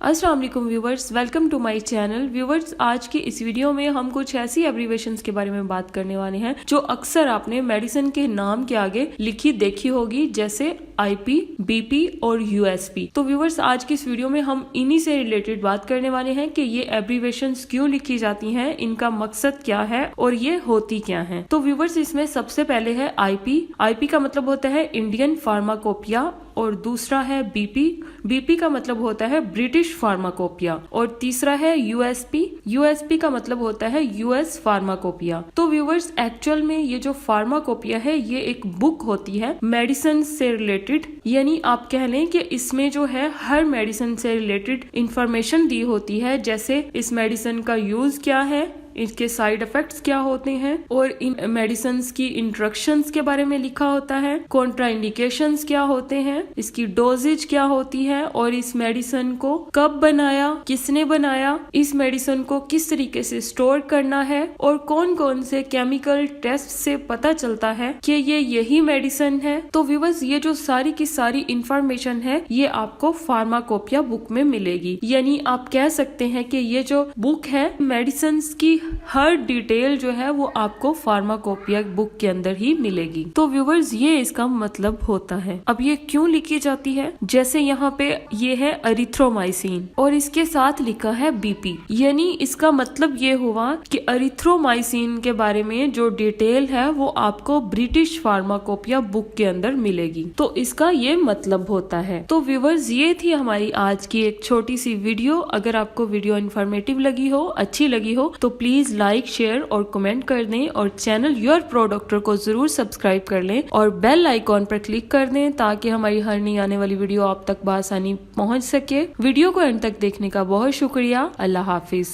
अस्सलाम वालेकुम viewers, welcome to my channel. Viewers, आज की इस वीडियो में हम कुछ ऐसी एब्रीवेशंस के बारे में बात करने वाले हैं जो अक्सर आपने मेडिसिन के नाम के आगे लिखी देखी होगी, जैसे आईपी, बीपी और यूएसपी। तो व्यूवर्स, आज की इस वीडियो में हम इन्हीं से रिलेटेड बात करने वाले हैं कि ये एब्रीवेशंस क्यों लिखी जाती हैं, इनका मकसद क्या है और ये होती क्या है। तो व्यूवर्स, इसमें सबसे पहले है आईपी। आईपी का मतलब होता है इंडियन फार्माकोपिया और दूसरा है बीपी। बीपी का मतलब होता है ब्रिटिश फार्माकोपिया और तीसरा है यूएसपी। यूएसपी का मतलब होता है यूएस फार्माकोपिया। तो व्यूवर्स, एक्चुअल में ये जो फार्माकोपिया है ये एक बुक होती है मेडिसिन से रिलेटेड, यानी आप कह लें कि इसमें जो है हर मेडिसिन से रिलेटेड इंफॉर्मेशन दी होती है, जैसे इस मेडिसिन का यूज क्या है, इसके साइड इफेक्ट्स क्या होते हैं और इन मेडिसिन की इंस्ट्रक्शंस के बारे में लिखा होता है, कॉन्ट्राइंडिकेशंस क्या होते हैं, इसकी डोजेज क्या होती है और इस मेडिसिन को कब बनाया, किसने बनाया, इस मेडिसिन को किस तरीके से स्टोर करना है और कौन कौन से केमिकल टेस्ट से पता चलता है कि ये यही मेडिसिन है। तो व्यूअर्स, ये जो सारी की सारी इंफॉर्मेशन है ये आपको फार्माकोपिया बुक में मिलेगी। यानी आप कह सकते हैं कि ये जो बुक है मेडिसिन की हर डिटेल जो है वो आपको फार्माकोपिया बुक के अंदर ही मिलेगी। तो व्यूवर्स, ये इसका मतलब होता है। अब ये क्यों लिखी जाती है, जैसे यहाँ पे ये है एरिथ्रोमाइसिन और इसके साथ लिखा है बीपी, यानी इसका मतलब ये हुआ कि एरिथ्रोमाइसिन के बारे में जो डिटेल है वो आपको ब्रिटिश फार्माकोपिया बुक के अंदर मिलेगी। तो इसका ये मतलब होता है। तो व्यूवर्स, ये थी हमारी आज की एक छोटी सी वीडियो। अगर आपको वीडियो इन्फॉर्मेटिव लगी हो, अच्छी लगी हो, तो प्लीज लाइक, शेयर और कमेंट कर दें और चैनल योर प्रो डॉक्टर को जरूर सब्सक्राइब कर लें और बेल आइकॉन पर क्लिक कर दें ताकि हमारी हर नई आने वाली वीडियो आप तक बआसानी पहुंच सके। वीडियो को एंड तक देखने का बहुत शुक्रिया। अल्लाह हाफिज।